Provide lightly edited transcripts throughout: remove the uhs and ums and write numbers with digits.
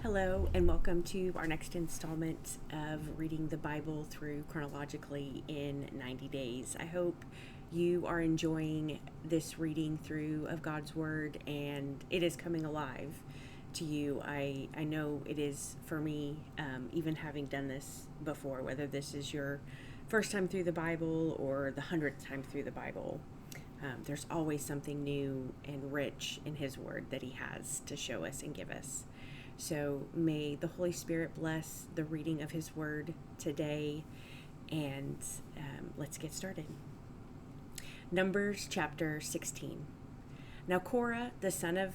Hello, and welcome to our next installment of reading the Bible through chronologically in 90 days. I hope you are enjoying this reading through of God's Word and it is coming alive to you. I know it is for me, even having done this before, whether this is your first time through the Bible or the 100th time through the Bible. There's always something new and rich in His Word that He has to show us and give us. So may the Holy Spirit bless the reading of His Word today, and let's get started. Numbers chapter 16. Now Korah, the son of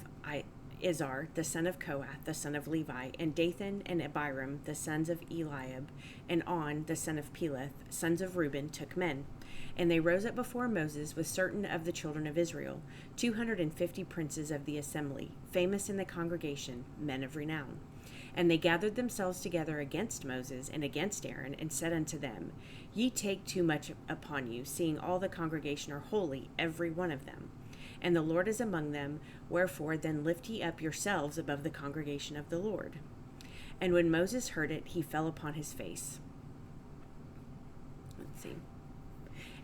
Izhar, the son of Kohath, the son of Levi, and Dathan and Abiram, the sons of Eliab, and On, the son of Peleth, sons of Reuben, took men. And they rose up before Moses with certain of the children of Israel, 250 princes of the assembly, famous in the congregation, men of renown. And they gathered themselves together against Moses and against Aaron, and said unto them, Ye take too much upon you, seeing all the congregation are holy, every one of them. And the Lord is among them, wherefore then lift ye up yourselves above the congregation of the Lord. And when Moses heard it, he fell upon his face.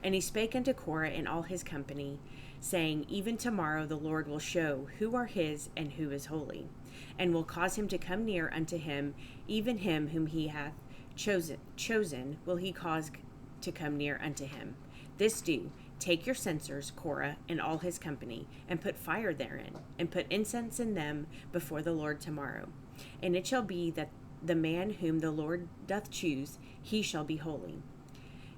And he spake unto Korah and all his company, saying, Even tomorrow the Lord will show who are his and who is holy, and will cause him to come near unto him, even him whom he hath chosen will he cause to come near unto him. This do, take your censers, Korah and all his company, and put fire therein, and put incense in them before the Lord tomorrow. And it shall be that the man whom the Lord doth choose, he shall be holy.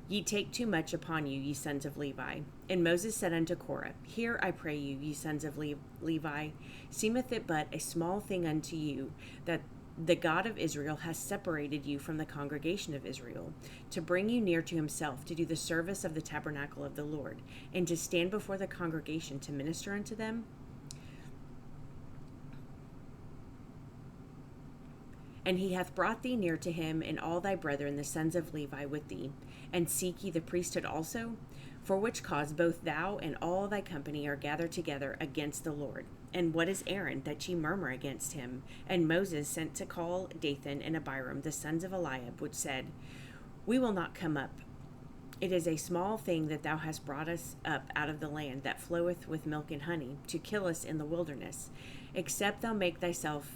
Ye take too much upon you, ye sons of Levi. And Moses said unto Korah, Hear, I pray you, ye sons of Levi, seemeth it but a small thing unto you, that the God of Israel hath separated you from the congregation of Israel, to bring you near to himself, to do the service of the tabernacle of the Lord, and to stand before the congregation to minister unto them? And he hath brought thee near to him, and all thy brethren, the sons of Levi, with thee. And seek ye the priesthood also? For which cause both thou and all thy company are gathered together against the Lord. And what is Aaron, that ye murmur against him? And Moses sent to call Dathan and Abiram, the sons of Eliab, which said, We will not come up. It is a small thing that thou hast brought us up out of the land that floweth with milk and honey, to kill us in the wilderness, except thou make thyself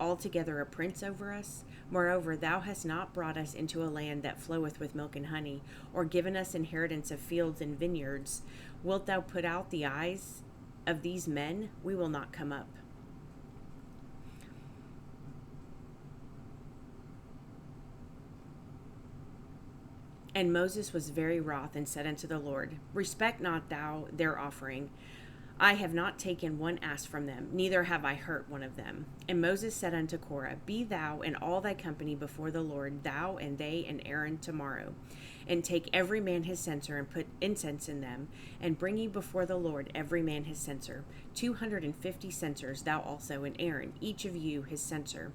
altogether a prince over us. Moreover, thou hast not brought us into a land that floweth with milk and honey, or given us inheritance of fields and vineyards. Wilt thou put out the eyes of these men? We will not come up. And Moses was very wroth, and said unto the Lord, Respect not thou their offering. I have not taken one ass from them, neither have I hurt one of them. And Moses said unto Korah, Be thou and all thy company before the Lord, thou and they and Aaron tomorrow. And take every man his censer, and put incense in them, and bring ye before the Lord every man his censer, 250 censers, thou also and Aaron, each of you his censer.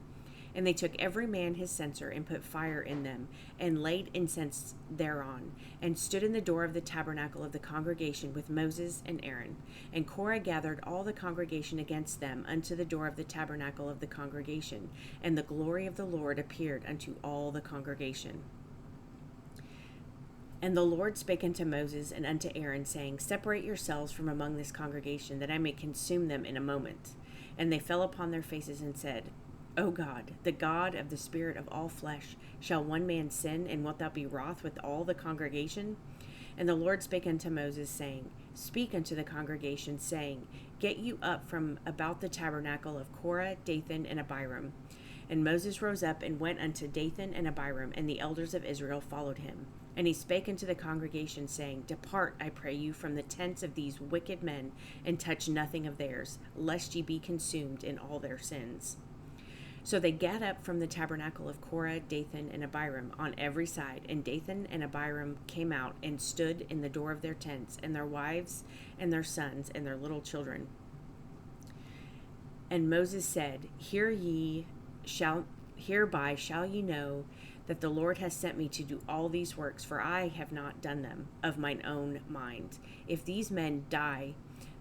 And they took every man his censer, and put fire in them, and laid incense thereon, and stood in the door of the tabernacle of the congregation with Moses and Aaron. And Korah gathered all the congregation against them unto the door of the tabernacle of the congregation, and the glory of the Lord appeared unto all the congregation. And the Lord spake unto Moses and unto Aaron, saying, Separate yourselves from among this congregation, that I may consume them in a moment. And they fell upon their faces and said, O God, the God of the spirit of all flesh, shall one man sin, and wilt thou be wroth with all the congregation? And the Lord spake unto Moses, saying, Speak unto the congregation, saying, Get you up from about the tabernacle of Korah, Dathan, and Abiram. And Moses rose up and went unto Dathan and Abiram, and the elders of Israel followed him. And he spake unto the congregation, saying, Depart, I pray you, from the tents of these wicked men, and touch nothing of theirs, lest ye be consumed in all their sins. So they gat up from the tabernacle of Korah, Dathan, and Abiram on every side, and Dathan and Abiram came out and stood in the door of their tents, and their wives and their sons and their little children. And Moses said, Hereby shall ye know that the Lord has sent me to do all these works, for I have not done them of mine own mind. If these men die,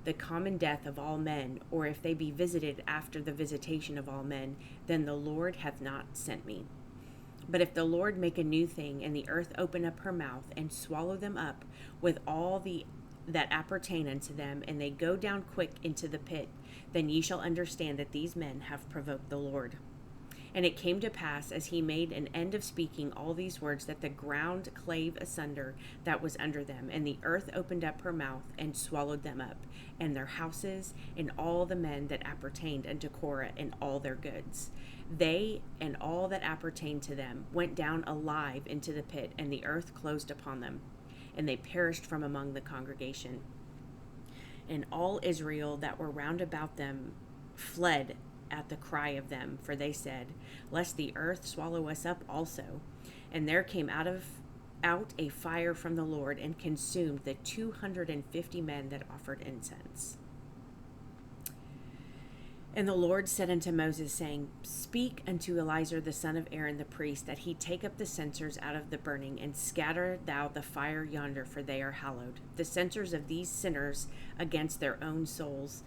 the common death of all men, or if they be visited after the visitation of all men, then the Lord hath not sent me. But if the Lord make a new thing, and the earth open up her mouth, and swallow them up with all that appertain unto them, and they go down quick into the pit, then ye shall understand that these men have provoked the Lord. And it came to pass, as he made an end of speaking all these words, that the ground clave asunder that was under them, and the earth opened up her mouth, and swallowed them up, and their houses, and all the men that appertained unto Korah, and all their goods. They and all that appertained to them went down alive into the pit, and the earth closed upon them, and they perished from among the congregation. And all Israel that were round about them fled at the cry of them, for they said, lest the earth swallow us up also. And there came out a fire from the Lord, and consumed the 250 men that offered incense. And the Lord said unto Moses, saying, Speak unto Eleazar the son of Aaron the priest, that he take up the censers out of the burning, and scatter thou the fire yonder, for they are hallowed. The censers of these sinners against their own souls,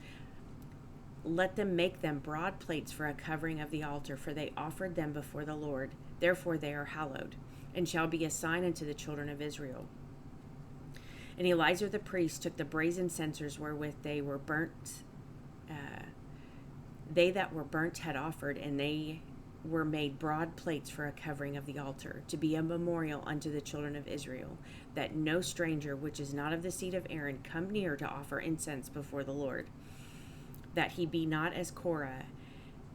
let them make them broad plates for a covering of the altar, for they offered them before the Lord. Therefore they are hallowed, and shall be a sign unto the children of Israel. And Eleazar the priest took the brazen censers wherewith they were burnt, they that were burnt had offered, and they were made broad plates for a covering of the altar, to be a memorial unto the children of Israel, that no stranger which is not of the seed of Aaron come near to offer incense before the Lord, that he be not as Korah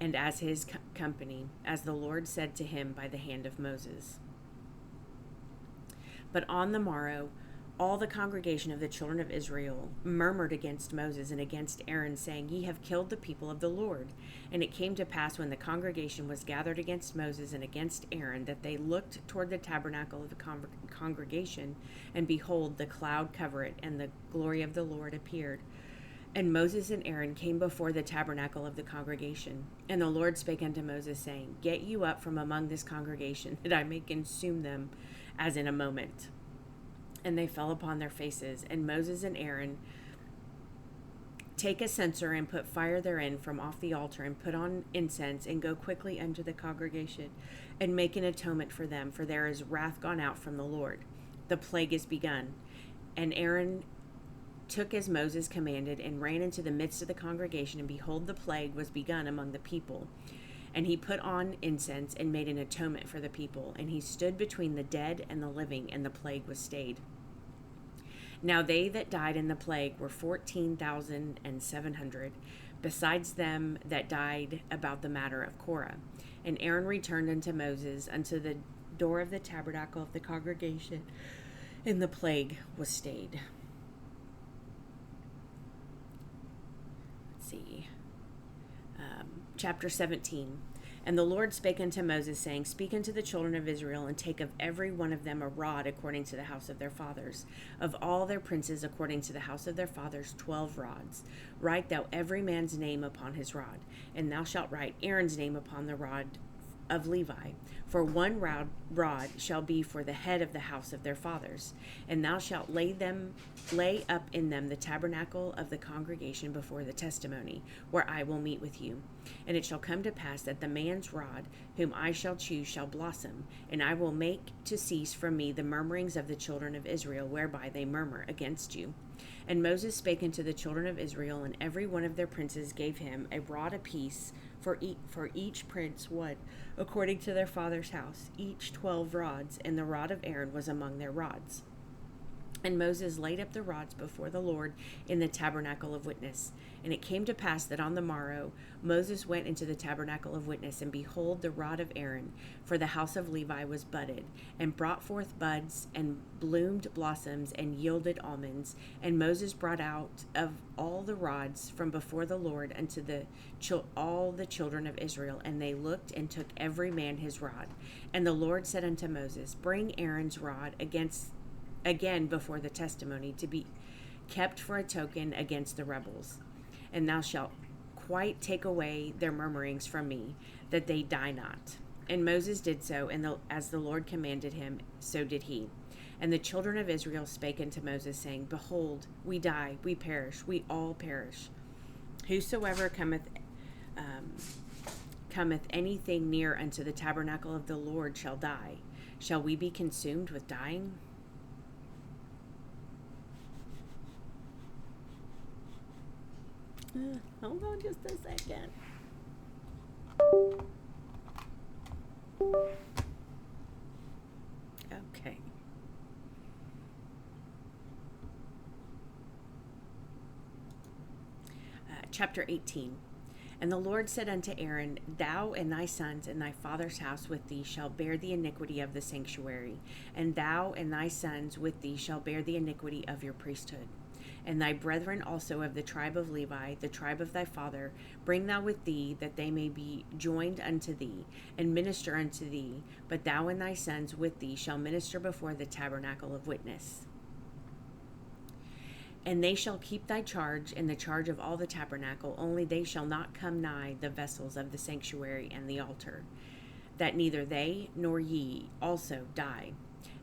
and as his company, as the Lord said to him by the hand of Moses. But on the morrow, all the congregation of the children of Israel murmured against Moses and against Aaron, saying, Ye have killed the people of the Lord. And it came to pass, when the congregation was gathered against Moses and against Aaron, that they looked toward the tabernacle of the congregation, and behold, the cloud covered it, and the glory of the Lord appeared. And Moses and Aaron came before the tabernacle of the congregation. And the Lord spake unto Moses, saying, Get you up from among this congregation, that I may consume them as in a moment. And they fell upon their faces. And Moses and Aaron take a censer, and put fire therein from off the altar, and put on incense, and go quickly unto the congregation, and make an atonement for them, for there is wrath gone out from the Lord. The plague is begun. And Aaron took as Moses commanded, and ran into the midst of the congregation, and behold, the plague was begun among the people. And he put on incense, and made an atonement for the people. And he stood between the dead and the living, and the plague was stayed. Now they that died in the plague were 14,700, besides them that died about the matter of Korah. And Aaron returned unto Moses unto the door of the tabernacle of the congregation, and the plague was stayed. Chapter 17. And the Lord spake unto Moses, saying, Speak unto the children of Israel, and take of every one of them a rod according to the house of their fathers, of all their princes according to the house of their fathers 12 rods. Write thou every man's name upon his rod, and thou shalt write Aaron's name upon the rod of Levi. For one rod shall be for the head of the house of their fathers. And thou shalt lay up in them the tabernacle of the congregation before the testimony, where I will meet with you. And it shall come to pass that the man's rod, whom I shall choose, shall blossom, and I will make to cease from me the murmurings of the children of Israel, whereby they murmur against you. And Moses spake unto the children of Israel, and every one of their princes gave him a rod apiece, for each prince one, according to their father's house, each 12 rods, and the rod of Aaron was among their rods. And Moses laid up the rods before the Lord in the tabernacle of witness. And it came to pass that on the morrow Moses went into the tabernacle of witness, and behold, the rod of Aaron for the house of Levi was budded, and brought forth buds, and bloomed blossoms, and yielded almonds. And Moses brought out of all the rods from before the Lord unto all the children of Israel, and they looked and took every man his rod. And the Lord said unto Moses, Bring Aaron's rod again before the testimony, to be kept for a token against the rebels. And thou shalt quite take away their murmurings from me, that they die not. And Moses did so, and as the Lord commanded him, so did he. And the children of Israel spake unto Moses, saying, Behold, we die, we perish, we all perish. Whosoever cometh anything near unto the tabernacle of the Lord shall die. Shall we be consumed with dying? Hold on just a second. Okay. Chapter 18. And the Lord said unto Aaron, Thou and thy sons and thy father's house with thee shall bear the iniquity of the sanctuary, and thou and thy sons with thee shall bear the iniquity of your priesthood. And thy brethren also of the tribe of Levi, the tribe of thy father, bring thou with thee, that they may be joined unto thee, and minister unto thee. But thou and thy sons with thee shall minister before the tabernacle of witness. And they shall keep thy charge and the charge of all the tabernacle, only they shall not come nigh the vessels of the sanctuary and the altar, that neither they nor ye also die.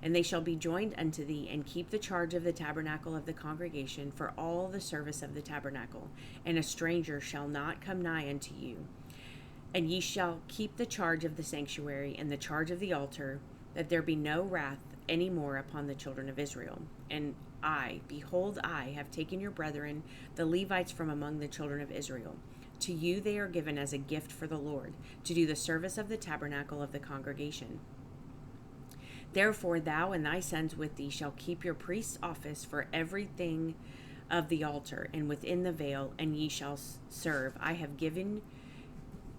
And they shall be joined unto thee, and keep the charge of the tabernacle of the congregation for all the service of the tabernacle, and a stranger shall not come nigh unto you. And ye shall keep the charge of the sanctuary and the charge of the altar, that there be no wrath any more upon the children of Israel. And I, behold, I have taken your brethren, the Levites, from among the children of Israel. To you they are given as a gift for the Lord, to do the service of the tabernacle of the congregation. Therefore thou and thy sons with thee shall keep your priest's office for everything of the altar, and within the veil, and ye shall serve. I have given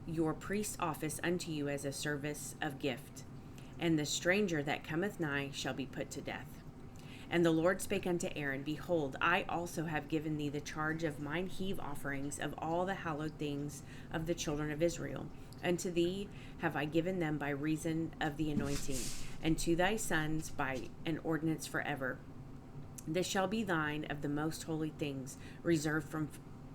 your priest's office unto you as a service of gift. And the stranger that cometh nigh shall be put to death. And the Lord spake unto Aaron, Behold, I also have given thee the charge of mine heave offerings of all the hallowed things of the children of Israel. Unto thee have I given them by reason of the anointing, and to thy sons by an ordinance forever. This shall be thine of the most holy things, reserved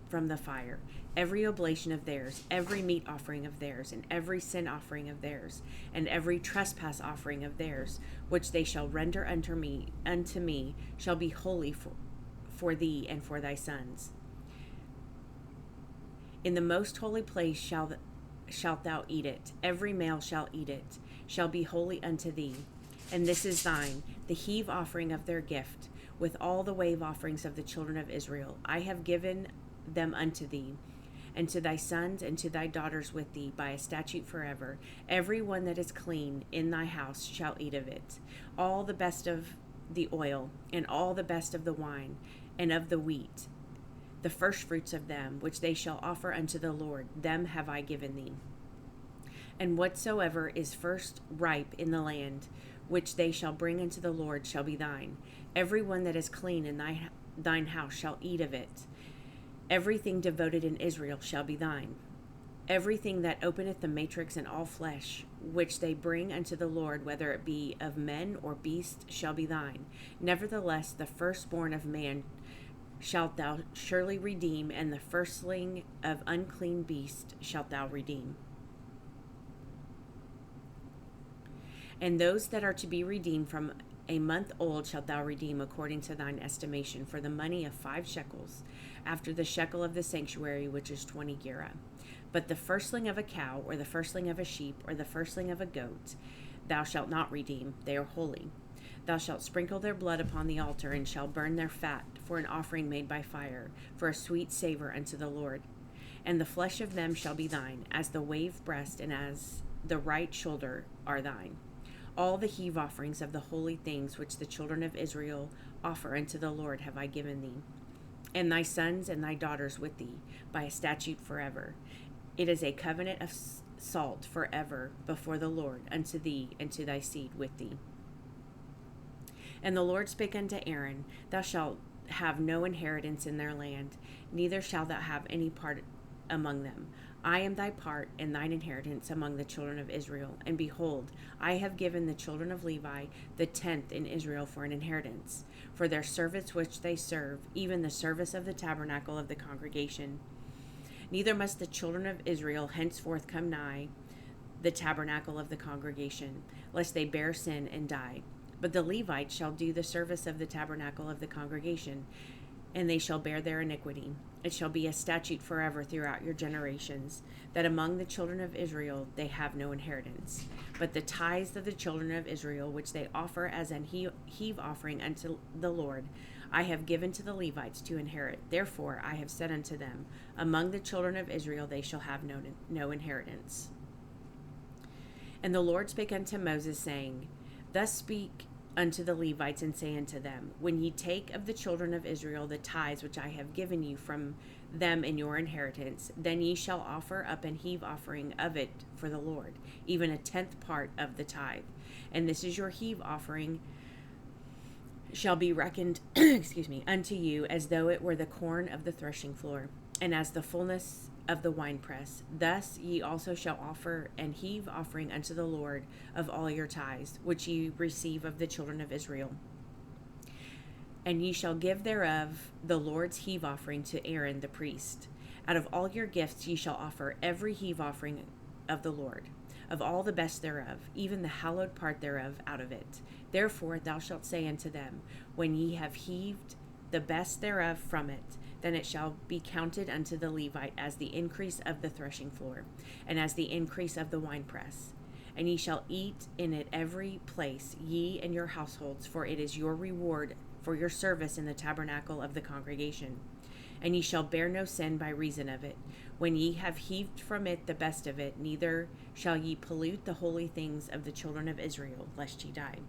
from the fire, every oblation of theirs, every meat offering of theirs, and every sin offering of theirs, and every trespass offering of theirs, which they shall render unto me, shall be holy for thee and for thy sons. In the most holy place shalt thou eat it. Every male shall eat it, shall be holy unto thee. And this is thine, the heave offering of their gift, with all the wave offerings of the children of Israel. I have given them unto thee, and to thy sons and to thy daughters with thee, by a statute forever. Every one that is clean in thy house shall eat of it. All the best of the oil, and all the best of the wine, and of the wheat, the first fruits of them, which they shall offer unto the Lord, them have I given thee. And whatsoever is first ripe in the land, which they shall bring unto the Lord, shall be thine. Every one that is clean in thine house shall eat of it. Everything devoted in Israel shall be thine. Everything that openeth the matrix and all flesh, which they bring unto the Lord, whether it be of men or beasts, shall be thine. Nevertheless, the firstborn of man shalt thou surely redeem, and the firstling of unclean beast shalt thou redeem. And those that are to be redeemed from a month old shalt thou redeem according to thine estimation, for the money of 5 shekels, after the shekel of the sanctuary, which is 20 gerah. But the firstling of a cow, or the firstling of a sheep, or the firstling of a goat, thou shalt not redeem. They are holy. Thou shalt sprinkle their blood upon the altar, and shalt burn their fat for an offering made by fire, for a sweet savor unto the Lord. And the flesh of them shall be thine, as the wave breast and as the right shoulder are thine. All the heave offerings of the holy things which the children of Israel offer unto the Lord have I given thee, and thy sons and thy daughters with thee, by a statute forever. It is a covenant of salt forever before the Lord, unto thee and to thy seed with thee. And the Lord spake unto Aaron, Thou shalt have no inheritance in their land, neither shalt thou have any part among them. I am thy part and thine inheritance among the children of Israel. And behold, I have given the children of Levi the 10th in Israel for an inheritance, for their service which they serve, even the service of the tabernacle of the congregation. Neither must the children of Israel henceforth come nigh the tabernacle of the congregation, lest they bear sin and die. But the Levites shall do the service of the tabernacle of the congregation, and they shall bear their iniquity. It shall be a statute forever throughout your generations, that among the children of Israel they have no inheritance. But the tithes of the children of Israel, which they offer as an heave offering unto the Lord, I have given to the Levites to inherit. Therefore I have said unto them, among the children of Israel they shall have no inheritance. And the Lord spake unto Moses, saying, Thus speak unto the Levites, and say unto them, When ye take of the children of Israel the tithes which I have given you from them in your inheritance, then ye shall offer up an heave offering of it for the Lord, even a 10th part of the tithe. And this is your heave offering, shall be reckoned unto you as though it were the corn of the threshing floor, and as the fullness of the winepress. Thus ye also shall offer an heave offering unto the Lord of all your tithes, which ye receive of the children of Israel. And ye shall give thereof the Lord's heave offering to Aaron the priest. Out of all your gifts ye shall offer every heave offering of the Lord, of all the best thereof, even the hallowed part thereof out of it. Therefore thou shalt say unto them, When ye have heaved the best thereof from it, then it shall be counted unto the Levite as the increase of the threshing floor, and as the increase of the winepress. And ye shall eat in it every place, ye and your households, for it is your reward for your service in the tabernacle of the congregation. And ye shall bear no sin by reason of it, when ye have heaved from it the best of it, neither shall ye pollute the holy things of the children of Israel, lest ye die.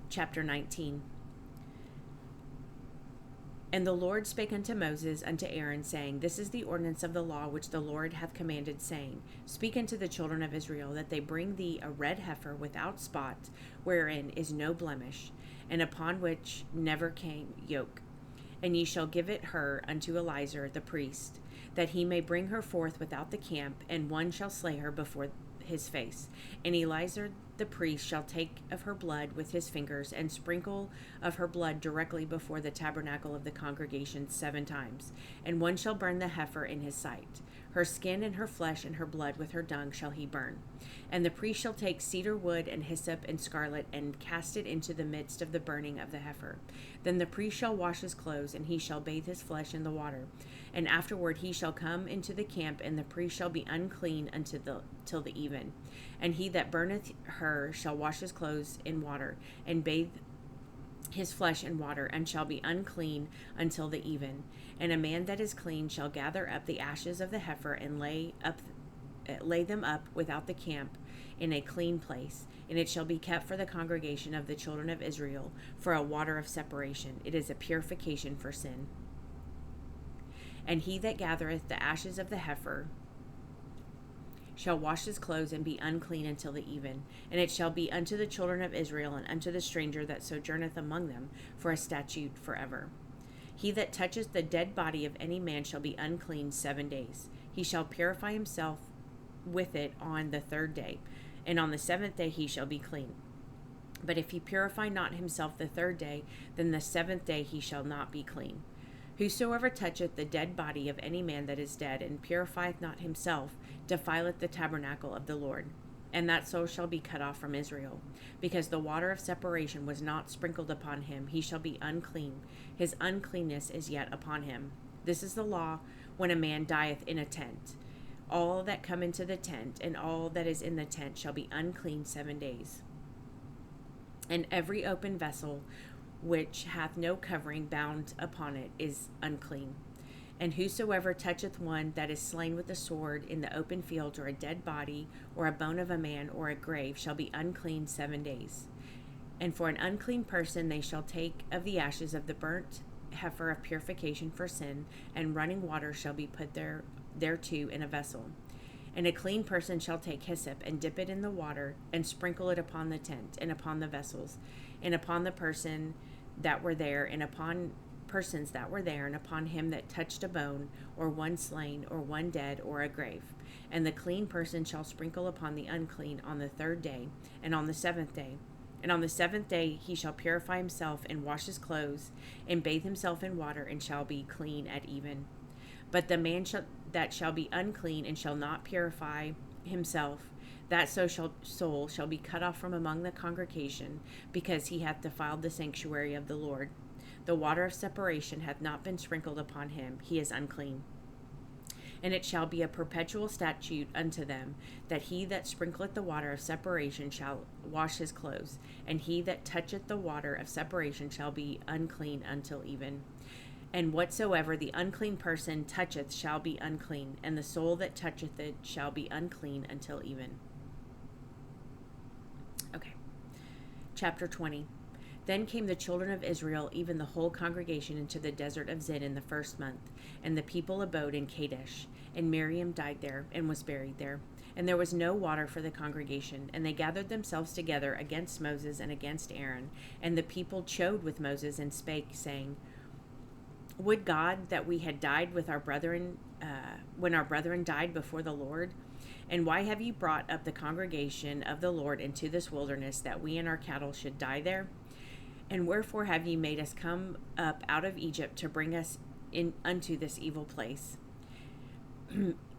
Chapter 19. And the Lord spake unto Moses, unto Aaron, saying, This is the ordinance of the law which the Lord hath commanded, saying, Speak unto the children of Israel, that they bring thee a red heifer without spot, wherein is no blemish, and upon which never came yoke. And ye shall give it her unto Eleazar the priest, that he may bring her forth without the camp, and one shall slay her before his face. And Eleazar the priest shall take of her blood with his fingers, and sprinkle of her blood directly before the tabernacle of the congregation 7 times. And one shall burn the heifer in his sight. Her skin and her flesh and her blood with her dung shall he burn. And the priest shall take cedar wood and hyssop and scarlet, and cast it into the midst of the burning of the heifer. Then the priest shall wash his clothes, and he shall bathe his flesh in the water. And afterward he shall come into the camp, and the priest shall be unclean till the even. And he that burneth her shall wash his clothes in water, and bathe his flesh in water, and shall be unclean until the even. And a man that is clean shall gather up the ashes of the heifer, and lay them up without the camp in a clean place, and it shall be kept for the congregation of the children of Israel for a water of separation. It is a purification for sin. And he that gathereth the ashes of the heifer shall wash his clothes and be unclean until the even. And it shall be unto the children of Israel and unto the stranger that sojourneth among them for a statute forever. He that toucheth the dead body of any man shall be unclean 7 days. He shall purify himself with it on the 3rd day, and on the 7th day he shall be clean. But if he purify not himself the 3rd day, then the 7th day he shall not be clean. Whosoever toucheth the dead body of any man that is dead, and purifieth not himself, defileth the tabernacle of the Lord. And that soul shall be cut off from Israel. Because the water of separation was not sprinkled upon him, he shall be unclean. His uncleanness is yet upon him. This is the law when a man dieth in a tent. All that come into the tent, and all that is in the tent, shall be unclean 7 days. And every open vessel which hath no covering bound upon it is unclean. And whosoever toucheth one that is slain with a sword in the open field, or a dead body, or a bone of a man, or a grave, shall be unclean 7 days. And for an unclean person they shall take of the ashes of the burnt heifer of purification for sin, and running water shall be put thereto in a vessel. And a clean person shall take hyssop, and dip it in the water, and sprinkle it upon the tent, and upon the vessels, and upon the person that were there, and upon persons that were there, and upon him that touched a bone, or one slain, or one dead, or a grave. And the clean person shall sprinkle upon the unclean on the 3rd day, and on the 7th day. And on the 7th day he shall purify himself, and wash his clothes, and bathe himself in water, and shall be clean at even. But the man that shall be unclean, and shall not purify himself, that soul shall be cut off from among the congregation, because he hath defiled the sanctuary of the Lord. The water of separation hath not been sprinkled upon him, he is unclean. And it shall be a perpetual statute unto them, that he that sprinkleth the water of separation shall wash his clothes, and he that toucheth the water of separation shall be unclean until even. And whatsoever the unclean person toucheth shall be unclean, and the soul that toucheth it shall be unclean until even. Okay. Chapter 20. Then came the children of Israel, even the whole congregation, into the desert of Zin in the first month. And the people abode in Kadesh. And Miriam died there, and was buried there. And there was no water for the congregation. And they gathered themselves together against Moses and against Aaron. And the people chode with Moses, and spake, saying, Would God that we had died with our brethren, when our brethren died before the Lord? And why have you brought up the congregation of the Lord into this wilderness, that we and our cattle should die there? And wherefore have ye made us come up out of Egypt to bring us in unto this evil place?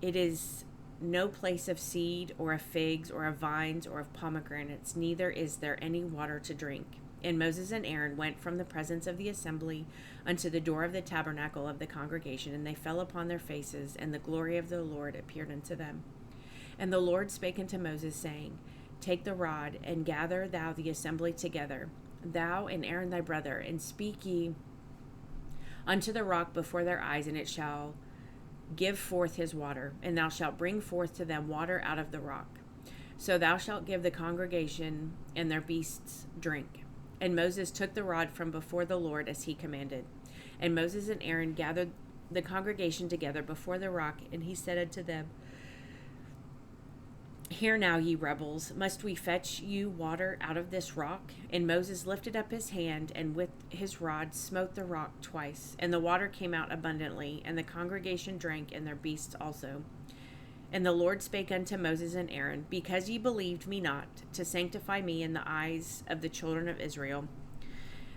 It is no place of seed, or of figs, or of vines, or of pomegranates, neither is there any water to drink. And Moses and Aaron went from the presence of the assembly unto the door of the tabernacle of the congregation, and they fell upon their faces, and the glory of the Lord appeared unto them. And the Lord spake unto Moses, saying, Take the rod, and gather thou the assembly together, thou and Aaron thy brother, and speak ye unto the rock before their eyes, and it shall give forth his water, and thou shalt bring forth to them water out of the rock. So thou shalt give the congregation and their beasts drink. And Moses took the rod from before the Lord as he commanded. And Moses and Aaron gathered the congregation together before the rock, and he said unto them, Hear now, ye rebels, must we fetch you water out of this rock? And Moses lifted up his hand, and with his rod smote the rock twice, and the water came out abundantly, and the congregation drank, and their beasts also. And the Lord spake unto Moses and Aaron, Because ye believed me not, to sanctify me in the eyes of the children of Israel,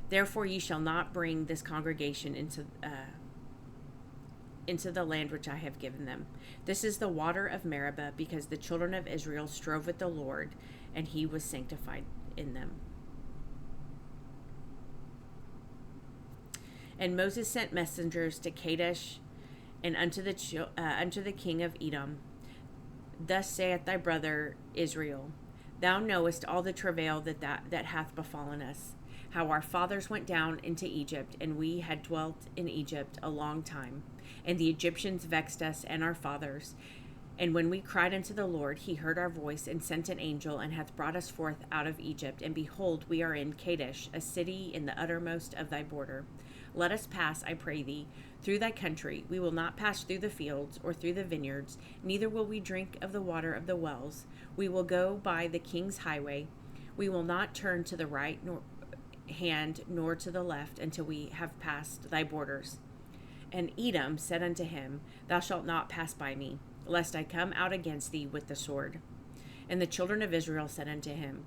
therefore ye shall not bring this congregation into the land which I have given them. This is the water of Meribah, because the children of Israel strove with the Lord, and he was sanctified in them. And Moses sent messengers to Kadesh and unto the king of Edom. Thus saith thy brother Israel, Thou knowest all the travail that hath befallen us, how our fathers went down into Egypt, and we had dwelt in Egypt a long time. And the Egyptians vexed us and our fathers. And when we cried unto the Lord, he heard our voice, and sent an angel, and hath brought us forth out of Egypt. And behold, we are in Kadesh, a city in the uttermost of thy border. Let us pass, I pray thee, through thy country. We will not pass through the fields, or through the vineyards, neither will we drink of the water of the wells. We will go by the king's highway. We will not turn to the right hand nor to the left, until we have passed thy borders. And Edom said unto him, Thou shalt not pass by me, lest I come out against thee with the sword. And the children of Israel said unto him,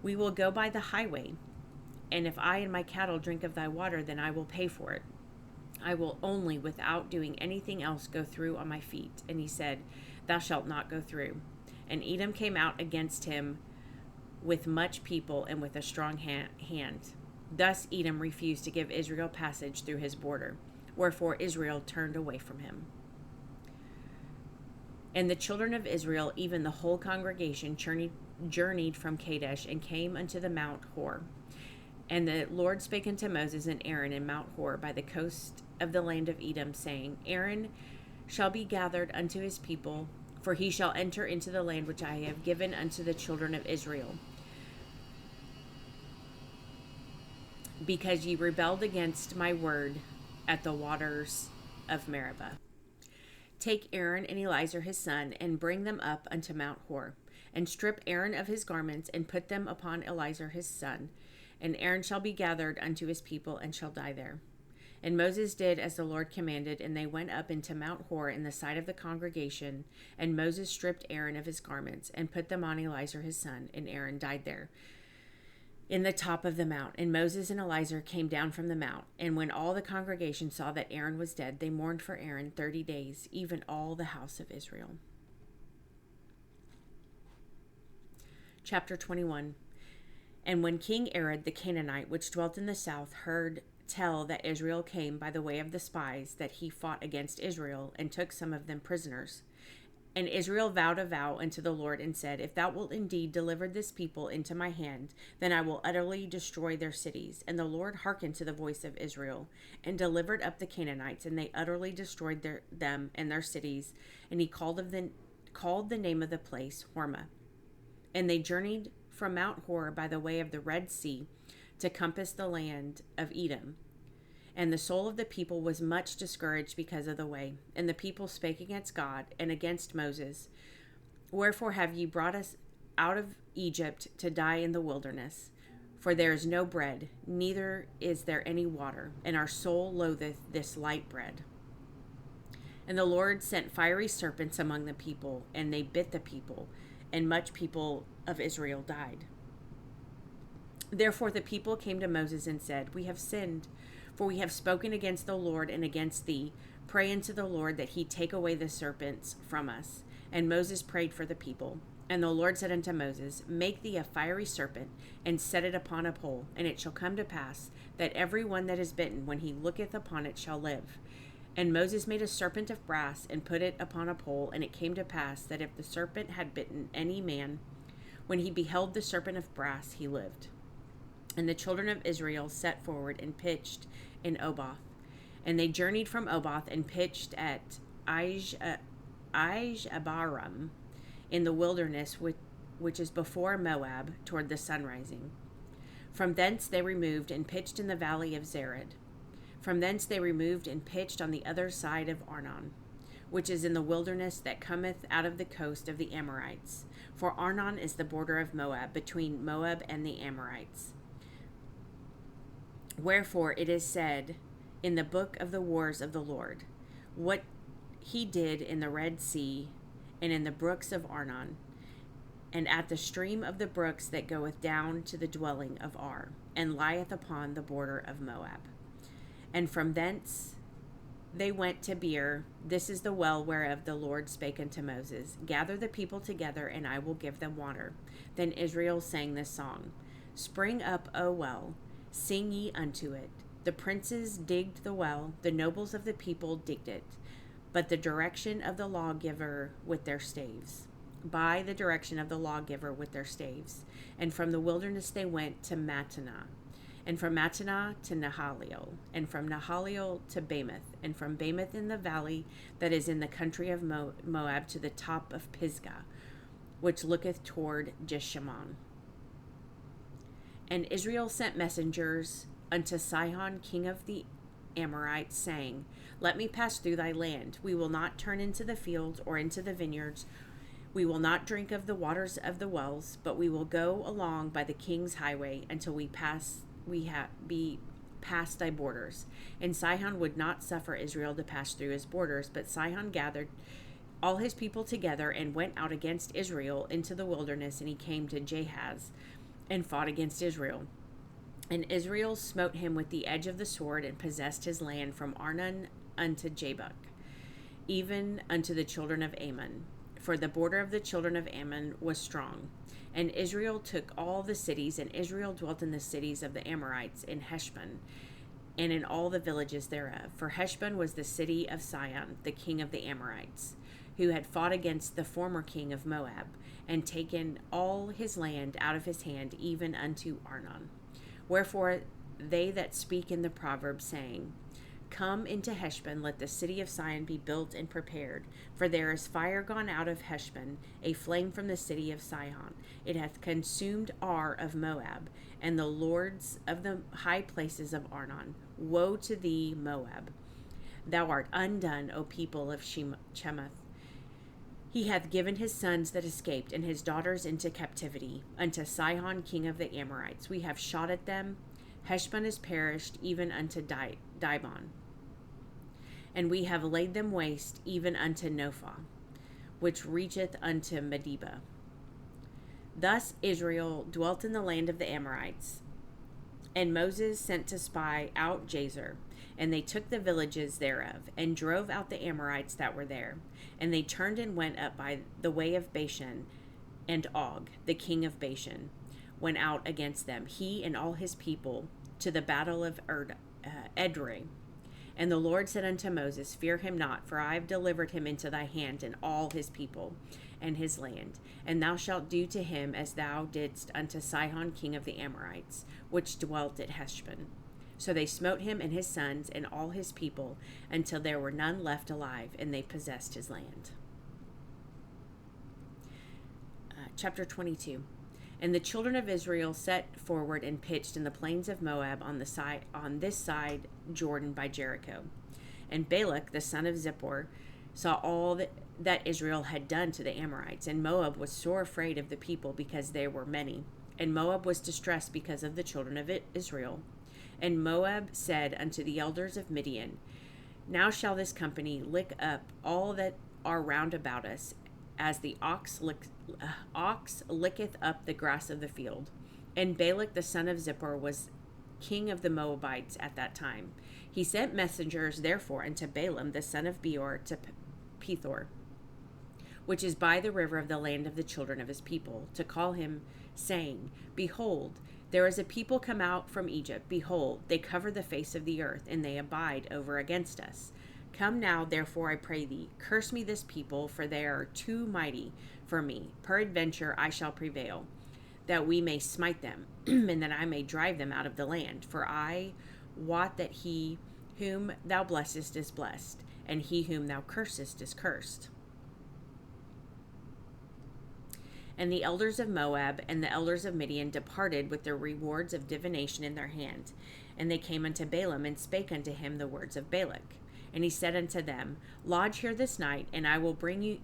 We will go by the highway, and if I and my cattle drink of thy water, then I will pay for it. I will only, without doing anything else, go through on my feet. And he said, Thou shalt not go through. And Edom came out against him with much people and with a strong hand. Thus Edom refused to give Israel passage through his border. Wherefore Israel turned away from him. And the children of Israel, even the whole congregation, journeyed from Kadesh, and came unto the Mount Hor. And the Lord spake unto Moses and Aaron in Mount Hor by the coast of the land of Edom, saying, Aaron shall be gathered unto his people, for he shall enter into the land which I have given unto the children of Israel. Because ye rebelled against my word at the waters of Meribah. Take Aaron and Eleazar his son, and bring them up unto Mount Hor, and strip Aaron of his garments, and put them upon Eleazar his son. And Aaron shall be gathered unto his people, and shall die there. And Moses did as the Lord commanded, and they went up into Mount Hor in the sight of the congregation. And Moses stripped Aaron of his garments, and put them on Eleazar his son, and Aaron died there in the top of the mount. And Moses and Eleazar came down from the mount. And when all the congregation saw that Aaron was dead, they mourned for Aaron 30 days, even all the house of Israel. Chapter 21. And when King Arad the Canaanite, which dwelt in the south, heard tell that Israel came by the way of the spies, that he fought against Israel, and took some of them prisoners. And Israel vowed a vow unto the Lord, and said, If thou wilt indeed deliver this people into my hand, then I will utterly destroy their cities. And the Lord hearkened to the voice of Israel, and delivered up the Canaanites, and they utterly destroyed them and their cities. And he called the name of the place Hormah. And they journeyed from Mount Hor by the way of the Red Sea to compass the land of Edom. And the soul of the people was much discouraged because of the way. And the people spake against God and against Moses, Wherefore have ye brought us out of Egypt to die in the wilderness? For there is no bread, neither is there any water, and our soul loatheth this light bread. And the Lord sent fiery serpents among the people, and they bit the people, and much people of Israel died. Therefore the people came to Moses and said, We have sinned, for we have spoken against the Lord and against thee. Pray unto the Lord that he take away the serpents from us. And Moses prayed for the people. And the Lord said unto Moses, Make thee a fiery serpent, and set it upon a pole. And it shall come to pass, that every one that is bitten, when he looketh upon it, shall live. And Moses made a serpent of brass, and put it upon a pole. And it came to pass, that if the serpent had bitten any man, when he beheld the serpent of brass, he lived. And the children of Israel set forward and pitched in Oboth. And they journeyed from Oboth and pitched at Abarim in the wilderness, which is before Moab, toward the sunrising. From thence they removed and pitched in the valley of Zered. From thence they removed and pitched on the other side of Arnon, which is in the wilderness that cometh out of the coast of the Amorites. For Arnon is the border of Moab, between Moab and the Amorites. Wherefore it is said in the book of the wars of the Lord, what he did in the Red Sea, and in the brooks of Arnon, and at the stream of the brooks that goeth down to the dwelling of Ar, and lieth upon the border of Moab. And from thence they went to Beer. This is the well whereof the Lord spake unto Moses, Gather the people together, and I will give them water. Then Israel sang this song, Spring up, O well, sing ye unto it. The princes digged the well, the nobles of the people digged it, but the direction of the lawgiver with their staves. By the direction of the lawgiver with their staves. And from the wilderness they went to Mattanah, and from Mattanah to Nahaliel, and from Nahaliel to Bamoth, and from Bamoth in the valley that is in the country of Moab to the top of Pisgah, which looketh toward Jeshimon. And Israel sent messengers unto Sihon king of the Amorites, saying, Let me pass through thy land. We will not turn into the fields or into the vineyards. We will not drink of the waters of the wells, but we will go along by the king's highway until be past thy borders. And Sihon would not suffer Israel to pass through his borders, but Sihon gathered all his people together and went out against Israel into the wilderness, and he came to Jahaz and fought against Israel. And Israel smote him with the edge of the sword, and possessed his land from Arnon unto Jabbok, even unto the children of Ammon. For the border of the children of Ammon was strong. And Israel took all the cities, and Israel dwelt in the cities of the Amorites, in Heshbon, and in all the villages thereof. For Heshbon was the city of Sihon, the king of the Amorites, who had fought against the former king of Moab, and taken all his land out of his hand, even unto Arnon. Wherefore they that speak in the proverb, saying, Come into Heshbon, let the city of Sion be built and prepared. For there is fire gone out of Heshbon, a flame from the city of Sihon. It hath consumed Ar of Moab, and the lords of the high places of Arnon. Woe to thee, Moab! Thou art undone, O people of Chemath. He hath given his sons that escaped, and his daughters into captivity, unto Sihon king of the Amorites. We have shot at them. Heshbon is perished, even unto Dibon. And we have laid them waste, even unto Nophah, which reacheth unto Medeba. Thus Israel dwelt in the land of the Amorites. And Moses sent to spy out Jazer, and they took the villages thereof, and drove out the Amorites that were there. And they turned and went up by the way of Bashan, and Og, the king of Bashan, went out against them, he and all his people, to the battle of Edrei. And the Lord said unto Moses, Fear him not, for I have delivered him into thy hand, and all his people, and his land. And thou shalt do to him as thou didst unto Sihon king of the Amorites, which dwelt at Heshbon. So they smote him and his sons and all his people, until there were none left alive, and they possessed his land. Chapter 22. And the children of Israel set forward and pitched in the plains of Moab on this side Jordan by Jericho. And Balak the son of Zippor saw all that Israel had done to the Amorites, and Moab was sore afraid of the people, because they were many. And Moab was distressed because of the children of Israel. And Moab said unto the elders of Midian, Now shall this company lick up all that are round about us, as the ox licketh up the grass of the field. And Balak the son of Zippor was king of the Moabites at that time. He sent messengers therefore unto Balaam the son of Beor to Pethor, which is by the river of the land of the children of his people, to call him, saying, Behold, there is a people come out from Egypt. Behold, they cover the face of the earth, and they abide over against us. Come now, therefore, I pray thee, curse me this people, for they are too mighty for me. Peradventure I shall prevail, that we may smite them, and that I may drive them out of the land. For I wot that he whom thou blessest is blessed, and he whom thou cursest is cursed. And the elders of Moab and the elders of Midian departed with their rewards of divination in their hand. And they came unto Balaam, and spake unto him the words of Balak. And he said unto them, Lodge here this night, and I will bring you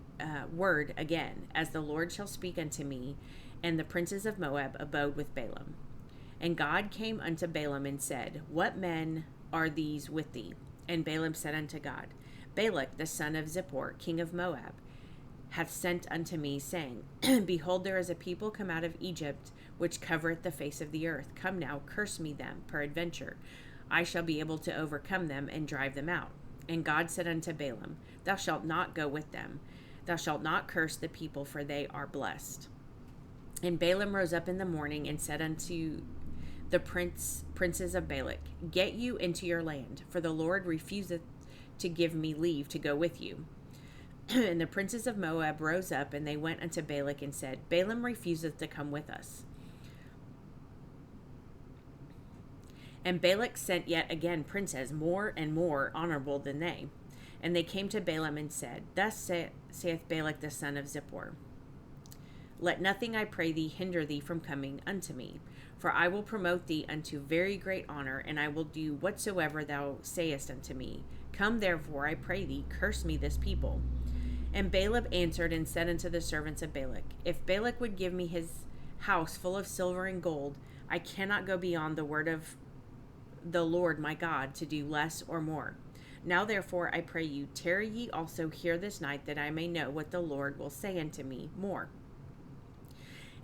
word again, as the Lord shall speak unto me. And the princes of Moab abode with Balaam. And God came unto Balaam and said, What men are these with thee? And Balaam said unto God, Balak the son of Zippor, king of Moab, hath sent unto me, saying, Behold, there is a people come out of Egypt, which covereth the face of the earth. Come now, curse me them, peradventure I shall be able to overcome them and drive them out. And God said unto Balaam, Thou shalt not go with them. Thou shalt not curse the people, for they are blessed. And Balaam rose up in the morning and said unto the princes of Balak, Get you into your land, for the Lord refuseth to give me leave to go with you. And the princes of Moab rose up, and they went unto Balak and said, Balaam refuseth to come with us. And Balak sent yet again princes more and more honorable than they. And they came to Balaam and said, Thus saith Balak the son of Zippor, Let nothing, I pray thee, hinder thee from coming unto me. For I will promote thee unto very great honor, and I will do whatsoever thou sayest unto me. Come therefore, I pray thee, curse me this people. And Balaam answered and said unto the servants of Balak, If Balak would give me his house full of silver and gold, I cannot go beyond the word of the Lord my God to do less or more. Now therefore I pray you, tarry ye also here this night, that I may know what the Lord will say unto me more.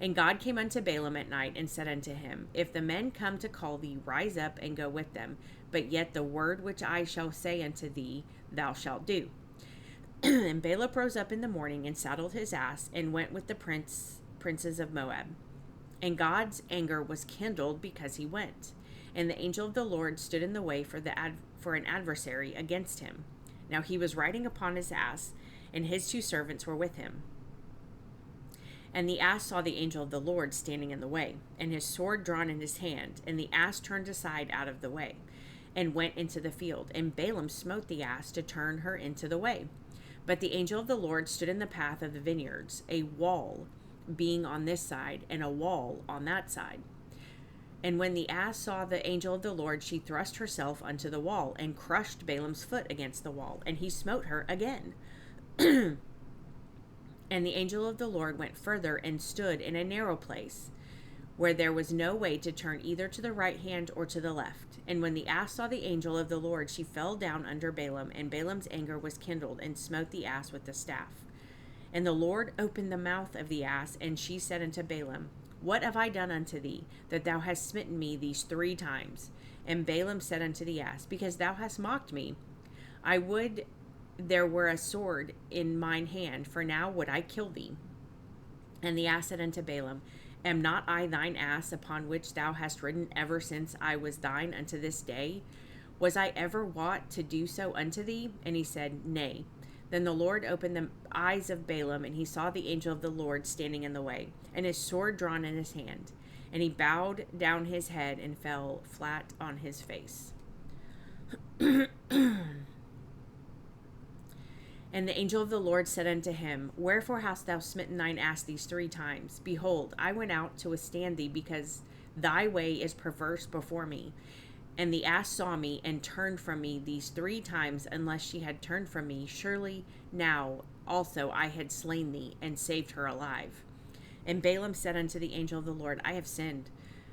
And God came unto Balaam at night and said unto him, If the men come to call thee, rise up and go with them, but yet the word which I shall say unto thee thou shalt do. And Balaam rose up in the morning and saddled his ass, and went with the princes of Moab. And God's anger was kindled because he went. And the angel of the Lord stood in the way for an adversary against him. Now he was riding upon his ass, and his 2 servants were with him. And the ass saw the angel of the Lord standing in the way, and his sword drawn in his hand. And the ass turned aside out of the way, and went into the field. And Balaam smote the ass to turn her into the way. But the angel of the Lord stood in the path of the vineyards, a wall being on this side, and a wall on that side. And when the ass saw the angel of the Lord, she thrust herself unto the wall, and crushed Balaam's foot against the wall, and he smote her again. And the angel of the Lord went further, and stood in a narrow place, where there was no way to turn either to the right hand or to the left. And when the ass saw the angel of the Lord, she fell down under Balaam, and Balaam's anger was kindled, and smote the ass with the staff. And the Lord opened the mouth of the ass, and she said unto Balaam, What have I done unto thee, that thou hast smitten me these 3 times? And Balaam said unto the ass, Because thou hast mocked me. I would there were a sword in mine hand, for now would I kill thee. And the ass said unto Balaam, Am not I thine ass upon which thou hast ridden ever since I was thine unto this day? Was I ever wont to do so unto thee? And he said, Nay. Then the Lord opened the eyes of Balaam, and he saw the angel of the Lord standing in the way, and his sword drawn in his hand. And he bowed down his head and fell flat on his face. And the angel of the Lord said unto him, Wherefore hast thou smitten thine ass these 3 times? Behold, I went out to withstand thee, because thy way is perverse before me. And the ass saw me, and turned from me these 3 times. Unless she had turned from me, surely now also I had slain thee, and saved her alive. And Balaam said unto the angel of the Lord, I have sinned,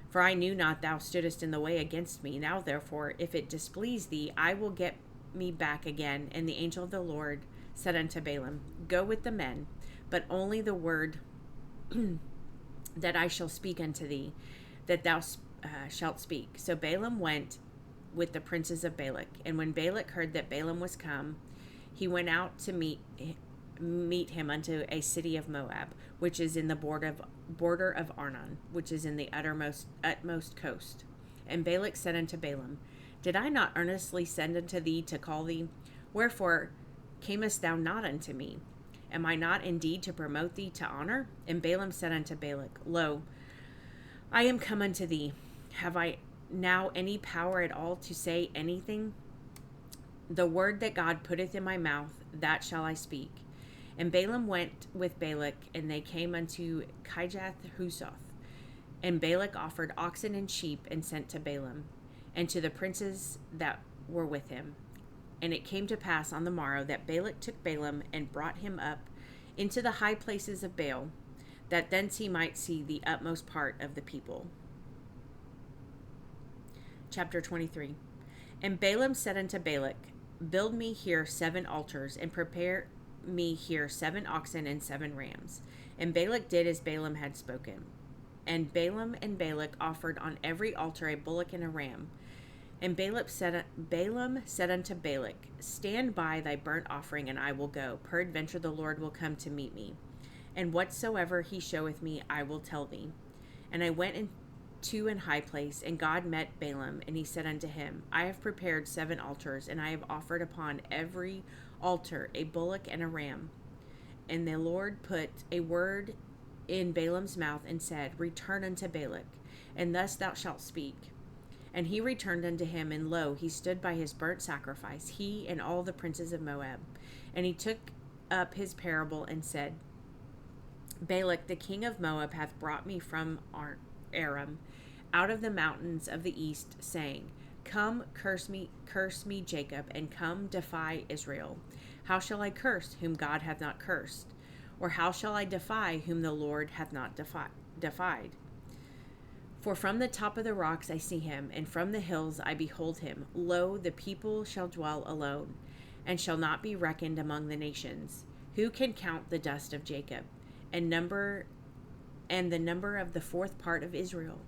for I knew not thou stoodest in the way against me. Now therefore, if it displease thee, I will get me back again. And the angel of the Lord said unto Balaam, Go with the men, but only the word that I shall speak unto thee, that thou shalt speak. So Balaam went with the princes of Balak. And when Balak heard that Balaam was come, he went out to meet him unto a city of Moab, which is in the border of Arnon, which is in the utmost coast. And Balak said unto Balaam, Did I not earnestly send unto thee to call thee? Wherefore camest thou not unto me? Am I not indeed to promote thee to honor? And Balaam said unto Balak, Lo, I am come unto thee. Have I now any power at all to say anything? The word that God putteth in my mouth, that shall I speak. And Balaam went with Balak, and they came unto Kirjath-Huzoth. And Balak offered oxen and sheep, and sent to Balaam, and to the princes that were with him. And it came to pass on the morrow that Balak took Balaam, and brought him up into the high places of Baal, that thence he might see the utmost part of the people. Chapter 23. And Balaam said unto Balak, Build me here 7 altars, and prepare me here 7 oxen and 7 rams. And Balak did as Balaam had spoken. And Balaam and Balak offered on every altar a bullock and a ram. And Balaam said unto Balak, Stand by thy burnt offering, and I will go. Peradventure the Lord will come to meet me. And whatsoever he showeth me, I will tell thee. And I went into an high place, and God met Balaam, and he said unto him, I have prepared 7 altars, and I have offered upon every altar a bullock and a ram. And the Lord put a word in Balaam's mouth, and said, Return unto Balak, and thus thou shalt speak. And he returned unto him, and lo, he stood by his burnt sacrifice, he and all the princes of Moab. And he took up his parable, and said, Balak the king of Moab hath brought me from Aram, out of the mountains of the east, saying, Come, curse me, Jacob, and come, defy Israel. How shall I curse whom God hath not cursed? Or how shall I defy whom the Lord hath not defied? For from the top of the rocks I see him, and from the hills I behold him. Lo, the people shall dwell alone, and shall not be reckoned among the nations. Who can count the dust of Jacob, and the number of the 4th part of Israel?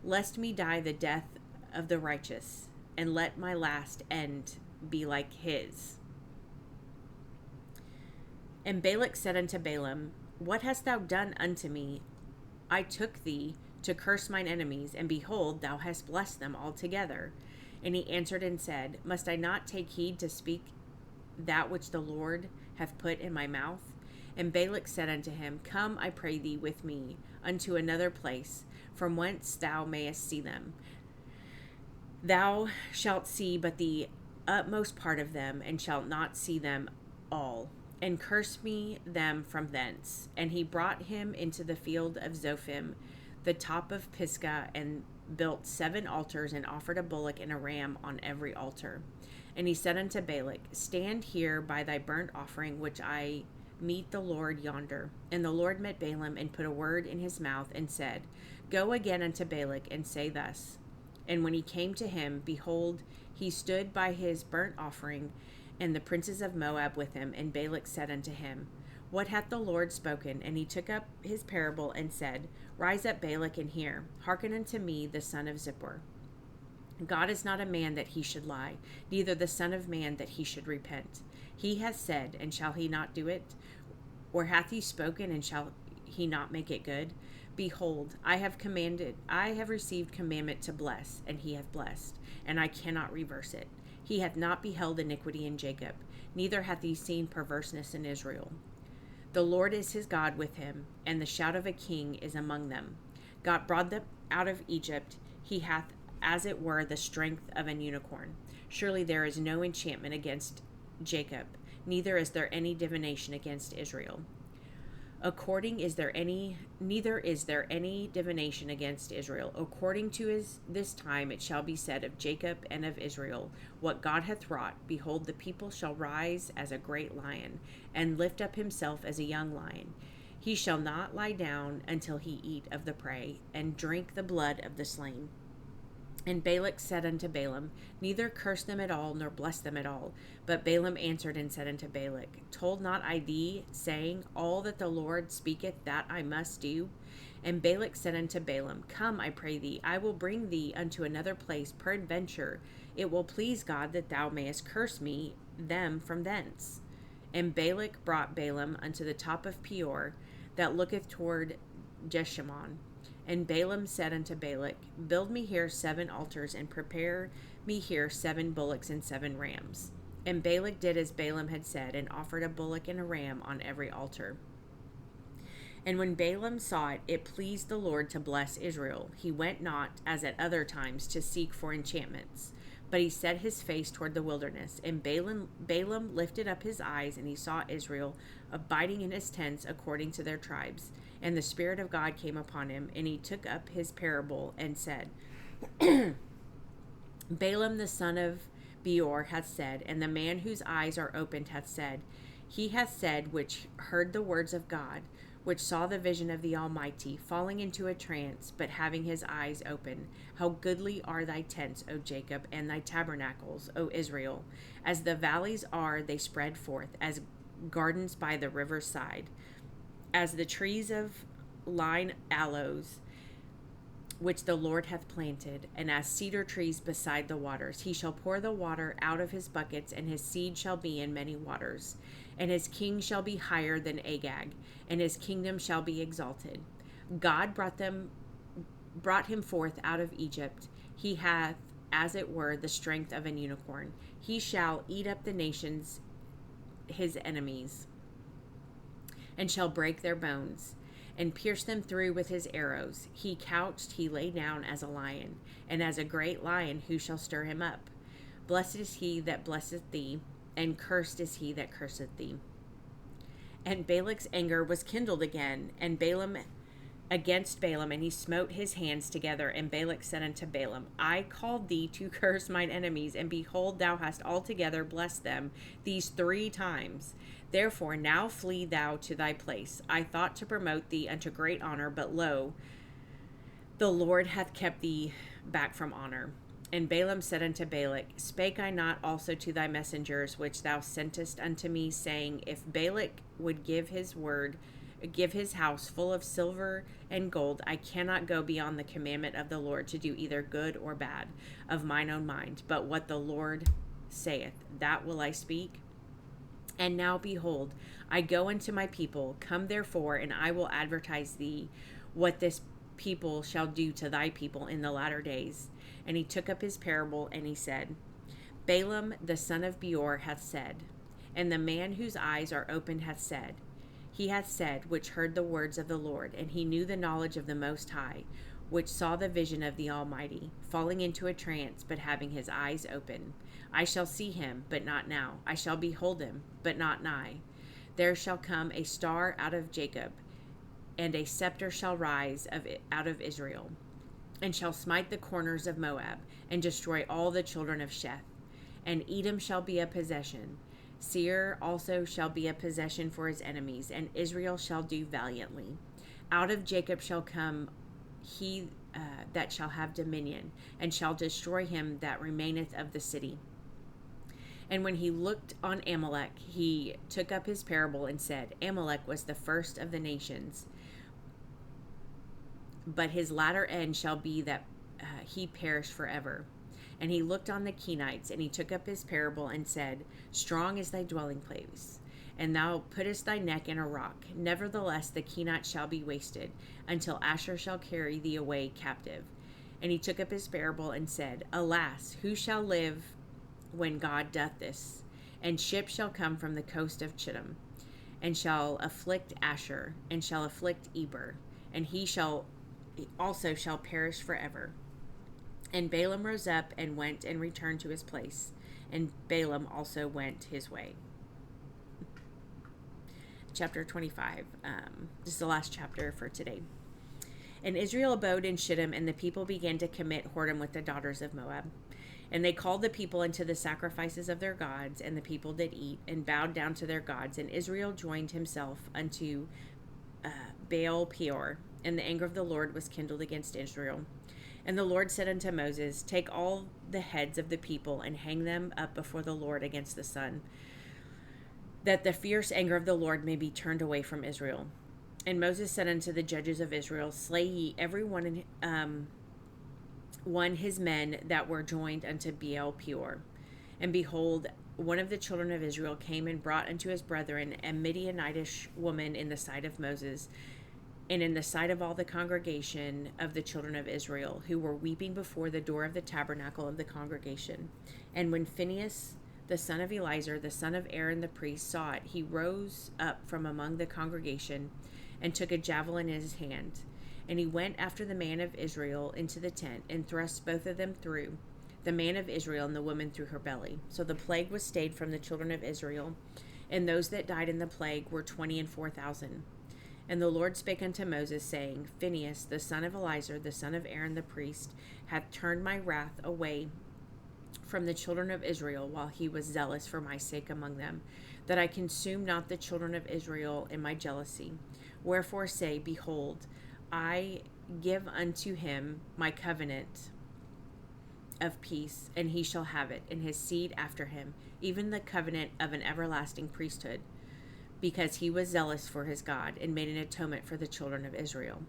Lest me die the death of the righteous, and let my last end be like his. And Balak said unto Balaam, What hast thou done unto me? I took thee to curse mine enemies, and behold, thou hast blessed them altogether. And he answered and said, Must I not take heed to speak that which the Lord hath put in my mouth? And Balak said unto him, Come, I pray thee, with me unto another place, from whence thou mayest see them. Thou shalt see but the utmost part of them, and shalt not see them all, and curse me them from thence. And he brought him into the field of Zophim, the top of Pisgah, and built 7 altars, and offered a bullock and a ram on every altar. And he said unto Balak, Stand here by thy burnt offering, which I meet the Lord yonder. And the Lord met Balaam, and put a word in his mouth, and said, Go again unto Balak, and say thus. And when he came to him, behold, he stood by his burnt offering, and the princes of Moab with him. And Balak said unto him, What hath the Lord spoken? And he took up his parable, and said, Rise up, Balak, and hear. Hearken unto me, the son of Zippor. God is not a man that he should lie, neither the son of man that he should repent. He hath said, and shall he not do it? Or hath he spoken, and shall he not make it good? Behold, I have received commandment to bless, and he hath blessed, and I cannot reverse it. He hath not beheld iniquity in Jacob, neither hath he seen perverseness in Israel. The Lord is his God with him, and the shout of a king is among them. God brought them out of Egypt. He hath, as it were, the strength of an unicorn. Surely there is no enchantment against Jacob, neither is there any divination against Israel. Neither is there any divination against Israel. According to this time it shall be said of Jacob and of Israel, what God hath wrought. Behold, the people shall rise as a great lion, and lift up himself as a young lion. He shall not lie down until he eat of the prey, and drink the blood of the slain. And Balak said unto Balaam, neither curse them at all, nor bless them at all. But Balaam answered and said unto Balak, told not I thee, saying, all that the Lord speaketh, that I must do? And Balak said unto Balaam, come, I pray thee, I will bring thee unto another place. Peradventure it will please God that thou mayest curse me them from thence. And Balak brought Balaam unto the top of Peor, that looketh toward Jeshimon. And Balaam said unto Balak, build me here 7 altars, and prepare me here 7 bullocks and 7 rams. And Balak did as Balaam had said, and offered a bullock and a ram on every altar. And when Balaam saw it, it pleased the Lord to bless Israel. He went not, as at other times, to seek for enchantments, but he set his face toward the wilderness. And Balaam lifted up his eyes, and he saw Israel abiding in his tents according to their tribes. And the Spirit of God came upon him, and he took up his parable and said, Balaam the son of Beor hath said, and the man whose eyes are opened hath said, he hath said which heard the words of God, which saw the vision of the Almighty, falling into a trance, but having his eyes open. How goodly are thy tents, O Jacob, and thy tabernacles, O Israel. As the valleys are, they spread forth, as gardens by the river's side. As the trees of line aloes, which the Lord hath planted, and as cedar trees beside the waters. He shall pour the water out of his buckets, and his seed shall be in many waters. And his king shall be higher than Agag, and his kingdom shall be exalted. God brought him forth out of Egypt. He hath, as it were, the strength of an unicorn. He shall eat up the nations, his enemies, and shall break their bones, and pierce them through with his arrows. He couched, he lay down as a lion, and as a great lion, who shall stir him up? Blessed is he that blesseth thee, and cursed is he that curseth thee. And Balak's anger was kindled again, and Balaam against Balaam, and he smote his hands together. And Balak said unto Balaam, I called thee to curse mine enemies, and behold, thou hast altogether blessed them these 3 times. Therefore now flee thou to thy place. I thought to promote thee unto great honor, but lo, the Lord hath kept thee back from honor. And Balaam said unto Balak, spake I not also to thy messengers which thou sentest unto me, saying, if Balak would give his house full of silver and gold, I cannot go beyond the commandment of the Lord to do either good or bad of mine own mind, but what the Lord saith, that will I speak. And now behold, I go unto my people. Come therefore, and I will advertise thee what this people shall do to thy people in the latter days. And he took up his parable, and he said, Balaam the son of Beor hath said, and the man whose eyes are opened hath said, he hath said, which heard the words of the Lord, and he knew the knowledge of the Most High, which saw the vision of the Almighty, falling into a trance, but having his eyes open. I shall see him, but not now. I shall behold him, but not nigh. There shall come a star out of Jacob, and a scepter shall rise out of Israel, and shall smite the corners of Moab, and destroy all the children of Sheth. And Edom shall be a possession. Seir also shall be a possession for his enemies, and Israel shall do valiantly. Out of Jacob shall come he that shall have dominion, and shall destroy him that remaineth of the city. And when he looked on Amalek, he took up his parable and said, Amalek was the first of the nations, but his latter end shall be that he perish forever. And he looked on the Kenites, and he took up his parable and said, strong is thy dwelling place, and thou puttest thy neck in a rock. Nevertheless, the Kenite shall be wasted, until Asher shall carry thee away captive. And he took up his parable and said, Alas, who shall live when God doth this? And ships shall come from the coast of Chittim, and shall afflict Asher, and shall afflict Eber, and he also shall perish forever. And Balaam rose up and went and returned to his place, and Balaam also went his way. Chapter 25. This is the last chapter for today. And Israel abode in Shittim, and the people began to commit whoredom with the daughters of Moab. And they called the people unto the sacrifices of their gods, and the people did eat, and bowed down to their gods. And Israel joined himself unto Baal Peor, and the anger of the Lord was kindled against Israel. And the Lord said unto Moses, Take all the heads of the people, and hang them up before the Lord against the sun, that the fierce anger of the Lord may be turned away from Israel. And Moses said unto the judges of Israel, Slay ye every one his men that were joined unto Baal Peor. And behold, one of the children of Israel came and brought unto his brethren a Midianitish woman in the sight of Moses, and in the sight of all the congregation of the children of Israel, who were weeping before the door of the tabernacle of the congregation. And when Phinehas, the son of Eleazar, the son of Aaron the priest, saw it, he rose up from among the congregation, and took a javelin in his hand. And he went after the man of Israel into the tent, and thrust both of them through, the man of Israel and the woman through her belly. So the plague was stayed from the children of Israel, and those that died in the plague were 24,000. And the Lord spake unto Moses, saying, Phinehas, the son of Eleazar, the son of Aaron the priest, hath turned my wrath away from the children of Israel, while he was zealous for my sake among them, that I consume not the children of Israel in my jealousy. Wherefore say, Behold, I give unto him my covenant of peace, and he shall have it, and his seed after him, even the covenant of an everlasting priesthood, because he was zealous for his God, and made an atonement for the children of Israel.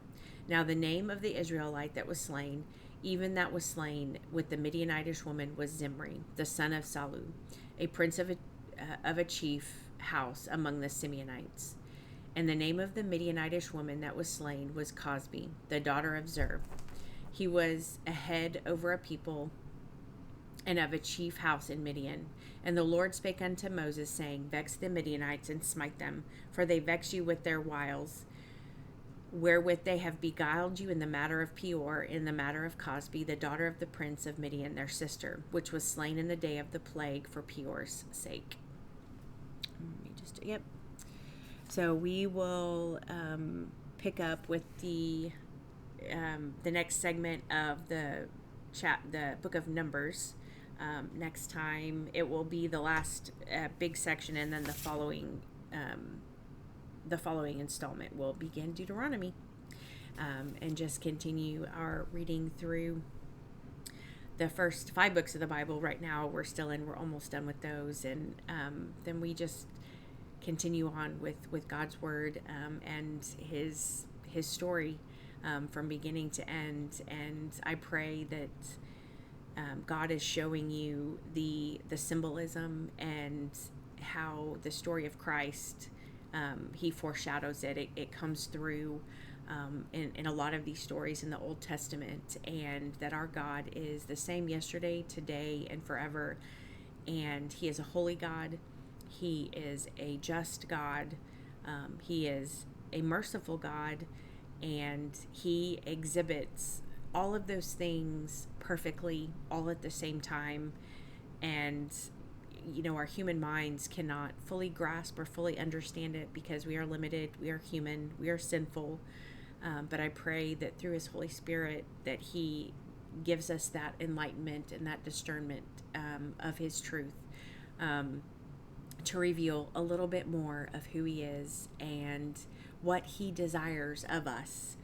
Now the name of the Israelite that was slain, even that was slain with the Midianitish woman, was Zimri, the son of Salu, a prince of a chief house among the Simeonites. And the name of the Midianitish woman that was slain was Cosbi, the daughter of Zer. He was a head over a people and of a chief house in Midian. And the Lord spake unto Moses, saying, Vex the Midianites, and smite them, for they vex you with their wiles, wherewith they have beguiled you in the matter of Peor, in the matter of Cosbi, the daughter of the prince of Midian, their sister, which was slain in the day of the plague for Peor's sake. So we will pick up with the next segment of the book of Numbers. Next time it will be the last big section, and then the following installment will begin Deuteronomy, and just continue our reading through the first 5 books of the Bible. Right now we're almost done with those, and then we just continue on with God's word and his story from beginning to end. And I pray that God is showing you the symbolism and how the story of Christ, he foreshadows it. It comes through in a lot of these stories in the Old Testament, and that our God is the same yesterday, today, and forever. And he is a holy God. He is a just God. He is a merciful God, and he exhibits all of those things perfectly, all at the same time. And our human minds cannot fully grasp or fully understand it, because we are limited, we are human, we are sinful. But I pray that through his Holy Spirit, that he gives us that enlightenment and that discernment of his truth, to reveal a little bit more of who he is and what he desires of us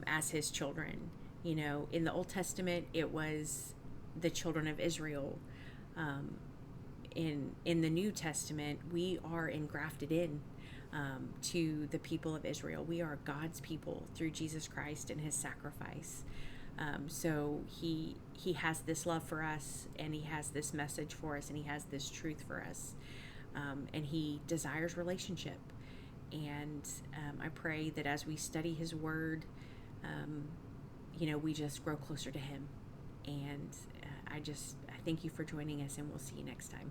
as his children. In the Old Testament, it was the children of Israel. In the New Testament, we are engrafted in to the people of Israel. We are God's people through Jesus Christ and his sacrifice. So he has this love for us, and he has this message for us, and he has this truth for us. and He desires relationship. And I pray that as we study His Word, we just grow closer to Him. And I thank you for joining us, and we'll see you next time.